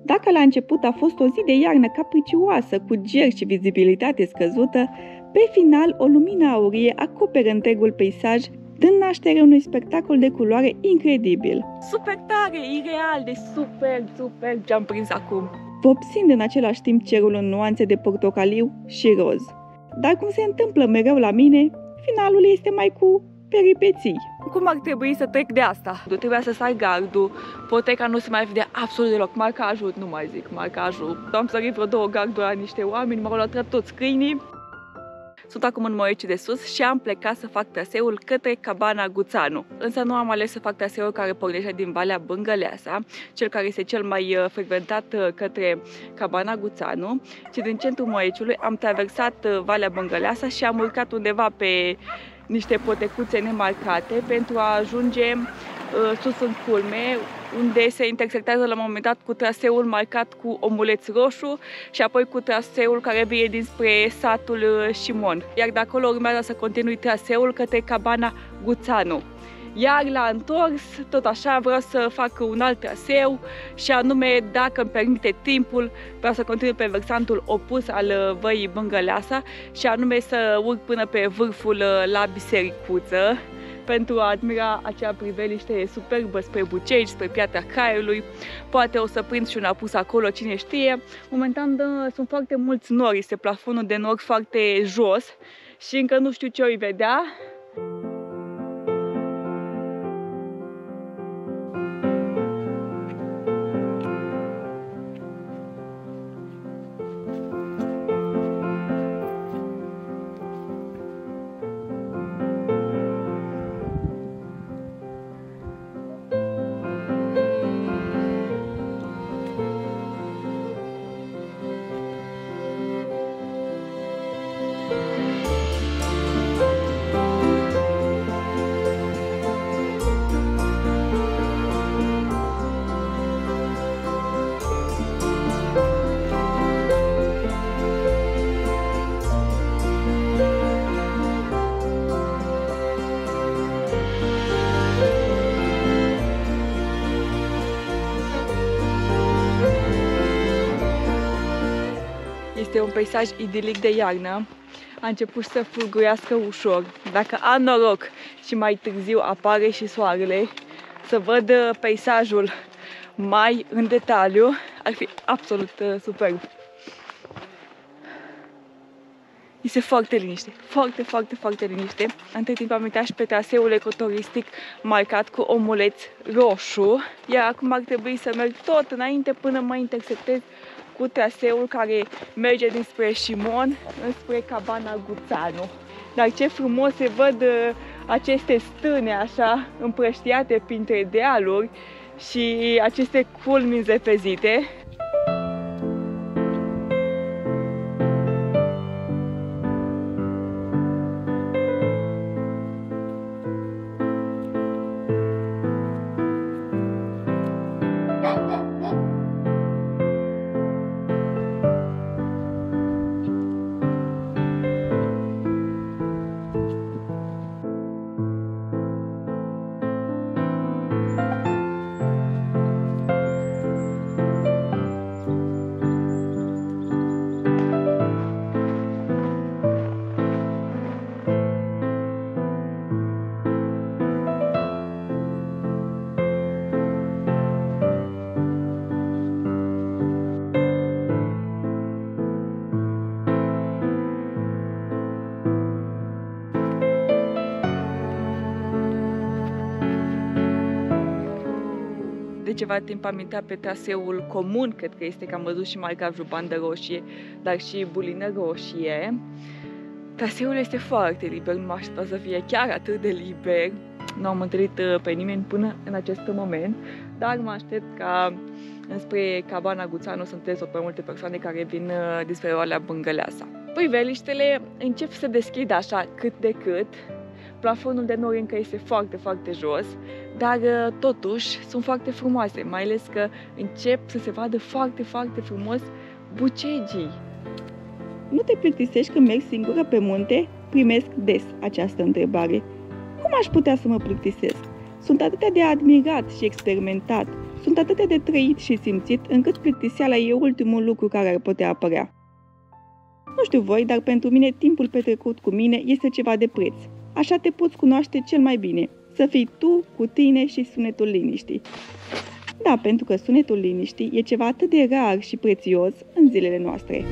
Dacă la început a fost o zi de iarnă capricioasă, cu ger și vizibilitate scăzută, pe final o lumină aurie acoperă întregul peisaj, dând naștere unui spectacol de culoare incredibil. Super tare, ireal, de super ce-am prins acum. Vopsind în același timp cerul în nuanțe de portocaliu și roz. Dar cum se întâmplă mereu la mine, finalul este mai cu peripeții. Cum ar trebui să trec de asta? Trebuia să stai gardul, poteca nu se mai vede absolut deloc, marcajul, nu mai zic, marcajul. Am sărit vreo 2 garduri la niște oameni, m-au luat toți câinii. Sunt acum în Moieci de Sus și am plecat să fac traseul către Cabana Guțanu. Însă nu am ales să fac traseul care pornește din Valea Bângăleasa, cel care este cel mai frecventat către Cabana Guțanu, ci din centrul Moieciului am traversat Valea Bângăleasa și am urcat undeva pe niște potecuțe nemarcate pentru a ajunge sus în culme, unde se intersectează la un moment dat cu traseul marcat cu omuleț roșu și apoi cu traseul care vine dinspre satul Șimon. Iar de acolo urmează să continui traseul către Cabana Guțanu. Iar la întors, tot așa, vreau să fac un alt traseu și anume, dacă îmi permite timpul, vreau să continui pe versantul opus al Văii Bângăleasa și anume să urc până pe vârful la Bisericuță pentru a admira acea priveliște superbă spre Bucegi, spre Piatra Craiului. Poate o să prind și un apus acolo, cine știe. Momentan sunt foarte mulți nori, este plafonul de nori foarte jos și încă nu știu ce o vedea. Este un peisaj idilic de iarnă. A început să fulgurească ușor. Dacă am noroc și mai târziu apare și soarele, să văd peisajul mai în detaliu, ar fi absolut superb. Este foarte liniște, foarte liniște. Între timp am intrat și pe traseul ecoturistic marcat cu omuleț roșu, iar acum ar trebui să merg tot înainte până mă intersectez cu traseul care merge dinspre Șimon înspre Cabana Guțanu. Dar ce frumos se văd aceste stâne așa împrăștiate printre dealuri și aceste culmi înzepezite. De ceva timp am intrat pe traseul comun, cred că este, că am văzut și marcajul bandă roșie, dar și bulină roșie. Traseul este foarte liber, nu mă așteptam să fie chiar atât de liber. Nu am întâlnit pe nimeni până în acest moment, dar mă aștept ca înspre Cabana Guțanu să întâlnesc pe multe persoane care vin dinspre Valea Bângăleasa. Priveliștele încep să deschid așa cât de cât. Plafonul de nori încă este foarte jos, dar totuși sunt foarte frumoase, mai ales că încep să se vadă foarte frumos Bucegii. Nu te plictisești când mergi singură pe munte? Primesc des această întrebare. Cum aș putea să mă plictisesc? Sunt atâtea de admirat și experimentat, sunt atâtea de trăit și simțit, încât plictiseala e ultimul lucru care ar putea apărea. Nu știu voi, dar pentru mine timpul petrecut cu mine este ceva de preț. Așa te poți cunoaște cel mai bine, să fii tu cu tine și sunetul liniștii. Da, pentru că sunetul liniștii e ceva atât de rar și prețios în zilele noastre.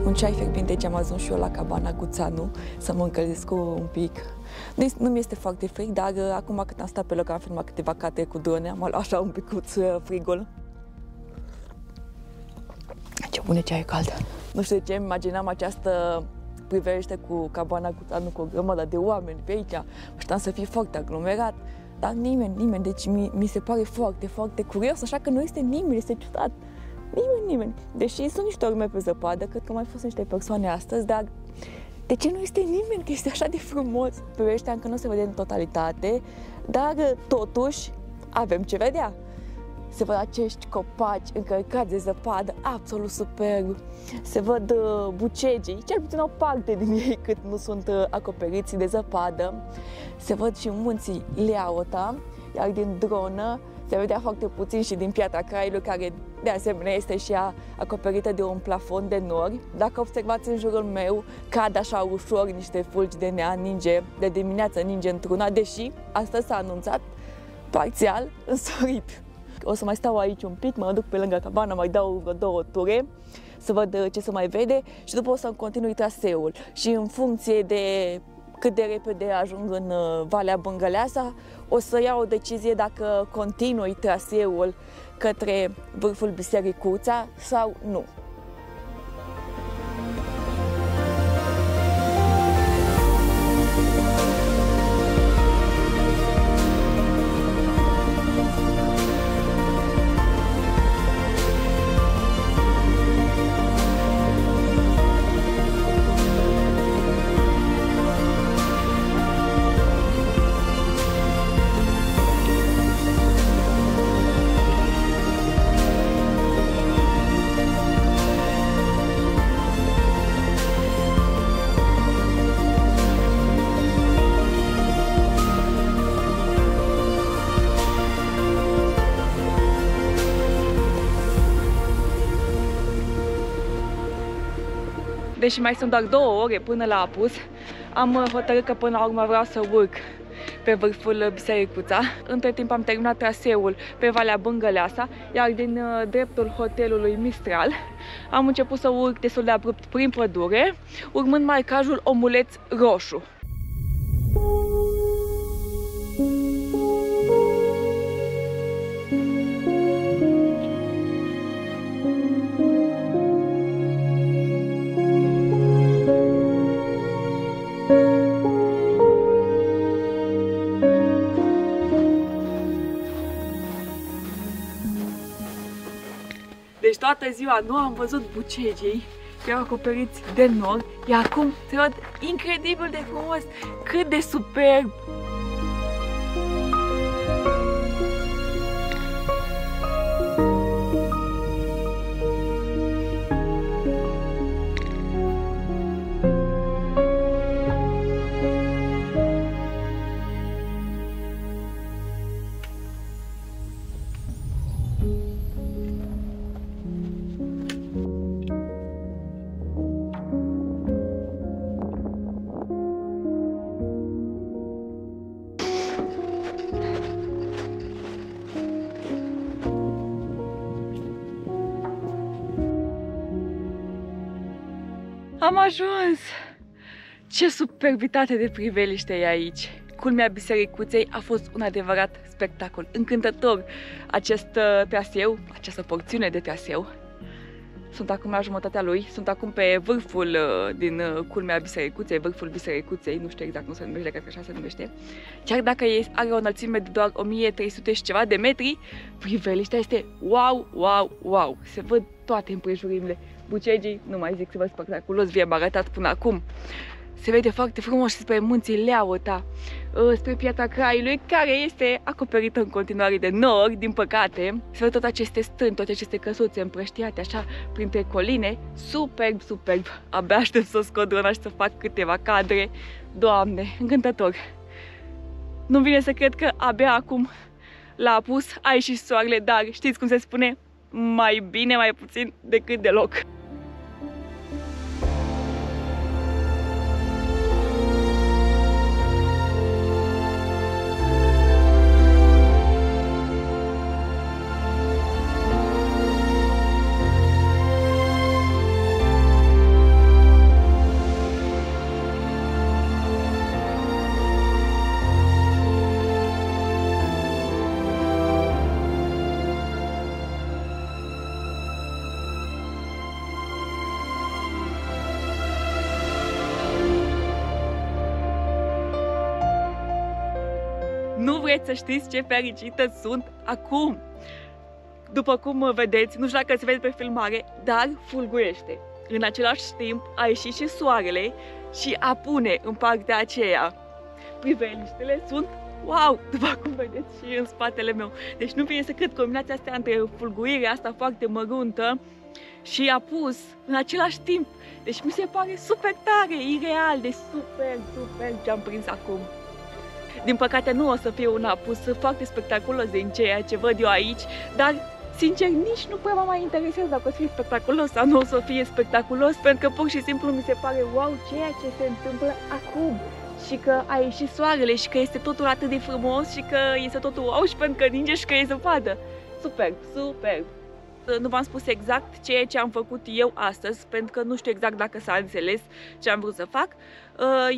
Un ceai fierbinte ce am ajuns și eu la cabana Guțanu să mă încălzesc un pic. Nu mi este foarte frig, dar acum cât am stat pe loc, am filmat câteva cadre cu drone, am luat așa un picuț frigul. Ce bun e ceaiul cald! Nu știu de ce îmi imaginam această priveliște cu cabana Guțanu, cu o grămadă de oameni pe aici. Așteptam să fie foarte aglomerat, dar nimeni. Deci mi se pare foarte, foarte curios, așa că nu este nimeni, este ciudat. Nimeni. Deși sunt niște urme pe zăpadă, cred că mai fost niște persoane astăzi, dar de ce nu este nimeni? Că este așa de frumos. Priveliștea încă nu se vede în totalitate, dar totuși avem ce vedea. Se văd acești copaci încărcați de zăpadă, absolut superb. Se văd bucegii, cel puțin o parte din ei cât nu sunt acoperiți de zăpadă. Se văd și munții Leaota, iar din dronă se vedea foarte puțin și din Piatra Craiului, care de asemenea este și ea acoperită de un plafon de nori. Dacă observați în jurul meu, cad așa ușor niște fulgi de nea, ninge, de dimineață ninge într-una, deși astăzi s-a anunțat parțial însorit. O să mai stau aici un pic, mă duc pe lângă cabană, mai dau vreo 2 ture să văd ce se mai vede și după o să-mi continui traseul. Și în funcție de cât de repede ajung în Valea Bângăleasa, o să iau o decizie dacă continui traseul către vârful Bisericuța sau nu. Deși mai sunt doar 2 ore până la apus, am hotărât că până la urmă vreau să urc pe vârful Bisericuța. Între timp am terminat traseul pe Valea Bângăleasa, iar din dreptul hotelului Mistral am început să urc destul de abrupt prin pădure, urmând marcajul Omuleț Roșu. Deci toată ziua nu am văzut bucegii, erau acoperiți de nori, iar acum se văd incredibil de frumos, cât de superb! Am ajuns! Ce superbitate de priveliște e aici! Culmea Bisericuței a fost un adevărat spectacol încântător. Acest traseu, această porțiune de traseu, sunt acum la jumătatea lui, sunt acum pe vârful din culmea Bisericuței, vârful Bisericuței, nu știu exact cum se numește, cred că așa se numește. Chiar dacă are o înălțime de doar 1300 și ceva de metri, priveliștea este wow, wow, wow! Se văd toate împrejurimile. Bucegii, nu mai zic, se văd spectaculos, vi-am arătat până acum. Se vede foarte frumos spre munții Leauta, spre Piatra Craiului, care este acoperită în continuare de nori, din păcate. Se văd toate aceste stâni, toate aceste căsuțe împrăștiate așa printre coline. Superb, superb! Abia aștept să scot drona și să fac câteva cadre. Doamne, încântător! Nu vine să cred că abia acum l-a apus, a ieșit soarele, dar știți cum se spune? Mai bine, mai puțin decât deloc. Nu vreți să știți ce fericită sunt acum! După cum vedeți, nu știu dacă se vede pe filmare, dar fulgurește. În același timp a ieșit și soarele și apune în partea aceea. Priveliștele sunt wow! După cum vedeți și în spatele meu. Deci nu vine să cred combinația asta între fulguirea asta foarte măruntă și apus în același timp. Deci mi se pare super tare, ireal, de super ce am prins acum. Din păcate nu o să fie un apus foarte spectaculos din ceea ce văd eu aici, dar sincer nici nu prea mă mai interesează dacă o să fie spectaculos sau nu o să fie spectaculos, pentru că pur și simplu mi se pare wow ceea ce se întâmplă acum și că a ieșit soarele și că este totul atât de frumos și că este totul wow și pentru că ninge și că e zăpadă. Superb, superb! Nu v-am spus exact ceea ce am făcut eu astăzi, pentru că nu știu exact dacă s-a înțeles ce am vrut să fac.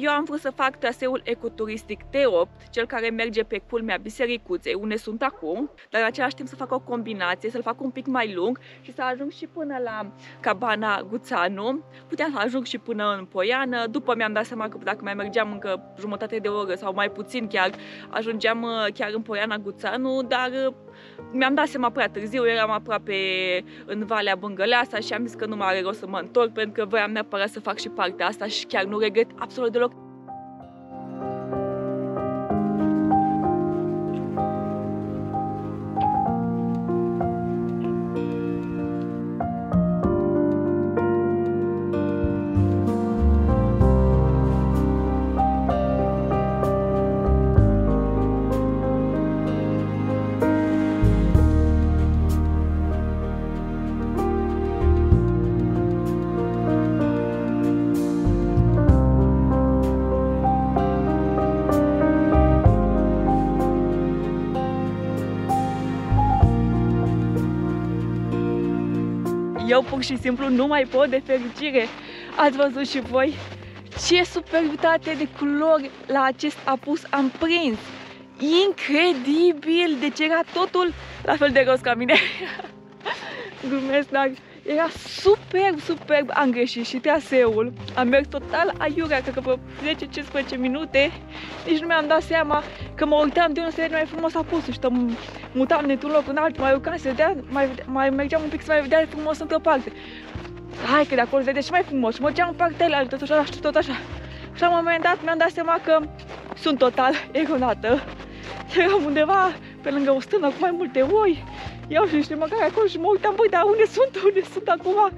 Eu am vrut să fac traseul ecoturistic T8, cel care merge pe culmea Bisericuței, unde sunt acum, dar în același timp să fac o combinație, să-l fac un pic mai lung și să ajung și până la cabana Guțanu. Puteam să ajung și până în Poiană, după mi-am dat seama că dacă mai mergeam încă jumătate de oră sau mai puțin chiar, ajungeam chiar în Poiana Guțanu, dar mi-am dat seama prea târziu, eram aproape în Valea Bângăleasa și am zis că nu mai are rost să mă întorc, pentru că voiam neapărat să fac și partea asta și chiar nu regret absolut deloc. Eu pur și simplu nu mai pot de fericire. Ați văzut și voi ce superbitate de culori la acest apus am prins. Incredibil! Deci era totul la fel de roz ca mine. Glumesc, dar era superb. Am greșit și traseul. Am mers total aiurea, cred că vreo 10-15 minute. Nici nu mi-am dat seama că mă uitam de unde se vede mai frumos apusul și mutam dintr-un loc în altul, mai urcam, se vedea, mai mergeam un pic să mai vedea frumos într-o parte. Hai că de acolo se vede și mai frumos și mergeam în partea aia, tot așa. Și la un moment dat mi-am dat seama că sunt total eronată. Eram undeva pe lângă o stână cu mai multe oi. Iau și niște mâncare acolo și mă uitam, băi, dar unde sunt acum?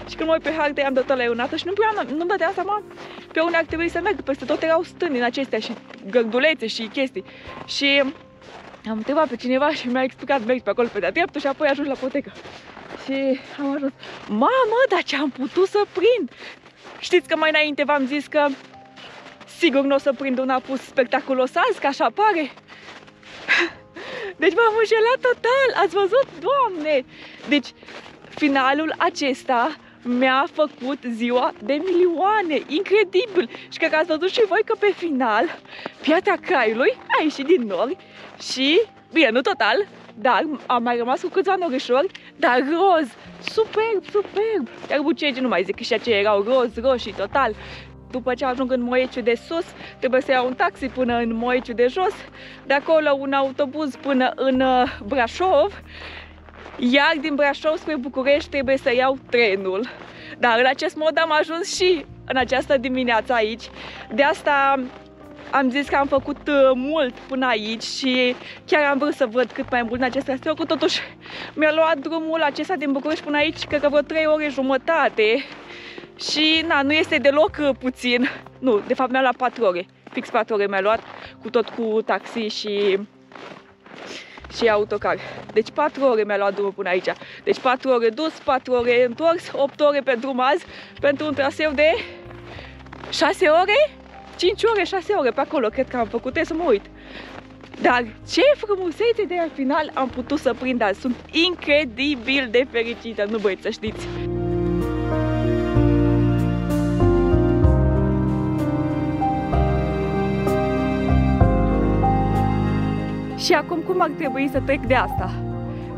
Și când mă uit pe hartă, am dat-o la eronată și nu-mi dădeam seama pe unde ar trebui să merg. Peste tot erau stâni în acestea și gărdulețe și chestii. Și am întrebat pe cineva și mi-a explicat, mergi pe acolo pe de-a dreptul și apoi ajungi la potecă. Și am ajuns, mamă, dar ce am putut să prind? Știți că mai înainte v-am zis că sigur nu o să prind un apus spectaculos azi, că așa pare. Deci m-am înșelat total, ați văzut? Doamne! Deci finalul acesta mi-a făcut ziua de milioane, incredibil! Și cred că ați văzut și voi că pe final Piatra Craiului a ieșit din nori și, bine, nu total, dar am mai rămas cu câțiva norișori, dar roz, superb! Iar bucegii nu mai zic că și aceia erau roz, roșii, total. După ce ajung în Moieciu de sus, trebuie să iau un taxi până în Moieciu de jos, de acolo un autobuz până în Brașov, iar din Brașov spre București trebuie să iau trenul. Dar în acest mod am ajuns și în această dimineață aici. De asta am zis că am făcut mult până aici și chiar am vrut să văd cât mai mult în acest traseu, că totuși mi-a luat drumul acesta din București până aici, cred că vreo 3 ore jumătate. Și na, nu este deloc puțin. Nu, de fapt mi-a luat 4 ore. Fix 4 ore mi-a luat, cu taxi și autocar. Deci 4 ore mi-a luat drumul până aici. Deci 4 ore dus, 4 ore întors, 8 ore pe drum azi, pentru un traseu de 6 ore? 5 ore, 6 ore pe acolo, cred că am făcut, trebuie să mă uit. Dar ce frumusețe de al final am putut să prind azi. Sunt incredibil de fericită, nu băieți, să știți. Și acum cum ar trebui să trec de asta?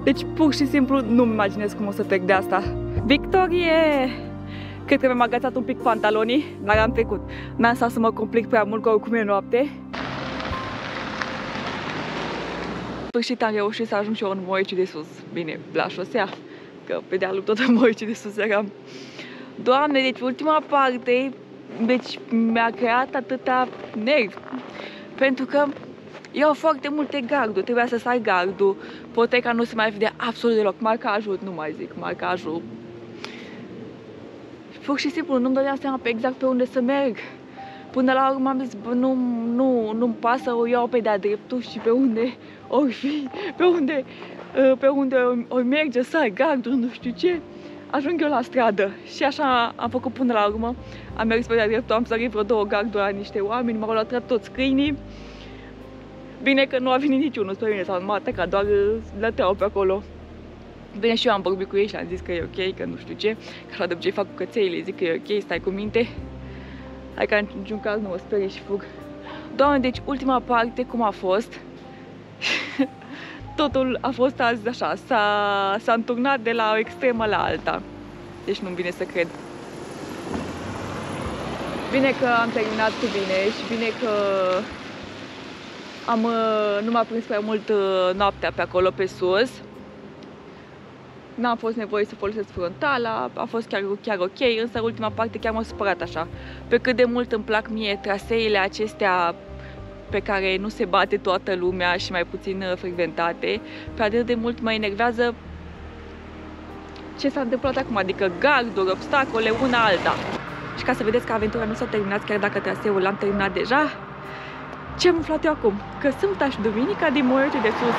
Deci pur și simplu nu-mi imaginez cum o să trec de asta. Victorie! Cred că mi-am agățat un pic pantalonii, dar am trecut. N-am stat să mă complic prea mult, că oricum e noapte. În sfârșit am reușit să ajung și eu în Moroicii de Sus. Bine, la șosea, că pe dealul tot în Moroicii de Sus eram. Doamne, deci ultima parte, deci mi-a creat atâta nervi. Pentru că iau foarte multe garduri, trebuia să stai gardul, poteca nu se mai vede absolut deloc, marcajul, nu mai zic, marcajul. Pur și simplu nu-mi dădeam seama pe exact pe unde să merg. Până la urmă am zis, bă, nu-mi pasă, o iau pe de-a dreptul și pe unde ori fi, pe unde ori merge, să ai garduri, nu știu ce. Ajung eu la stradă și așa am făcut până la urmă. Am mers pe de-a dreptul, am sărit vreo 2 garduri la niște oameni, m-au luat toți câinii. Bine că nu a venit niciunul spre mine sau m-a atacat, doar lăteau pe acolo. Bine, și eu am vorbit cu ei și am zis că e ok, că nu știu ce. Că așa de obicei fac cu căței, zic că e ok, stai cu minte. Hai că în niciun caz nu mă sperii și fug. Doamne, deci ultima parte cum a fost. Totul a fost azi așa, s-a înturnat de la o extremă la alta. Deci nu-mi vine să cred. Bine că am terminat cu bine și bine că nu m-a prins prea mult noaptea pe acolo pe sus. N-a fost nevoie să folosesc frontala, a fost chiar ok, însă ultima parte chiar m-a supărat așa. Pe cât de mult îmi plac mie traseele acestea pe care nu se bate toată lumea și mai puțin frecventate, pe atât de mult mă enervează ce s-a întâmplat acum, adică garduri, obstacole, una alta. Și ca să vedeți că aventura nu s-a terminat, chiar dacă traseul l-am terminat deja, ce am aflat eu acum? Că sâmbătă și duminica din Moroicii de Sus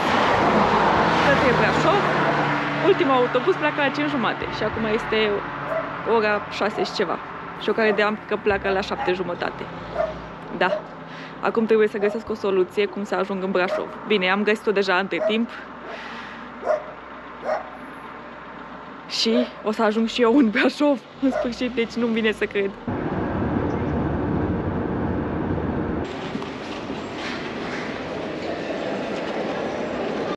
către Brașov, ultimul autobuz pleacă la 5:30 și acum este ora 6 și ceva. Și eu credeam că pleacă la 7:30. Da. Acum trebuie să găsesc o soluție cum să ajung în Brașov. Bine, am găsit-o deja între timp. Și o să ajung și eu în Brașov, în sfârșit, deci nu-mi vine să cred.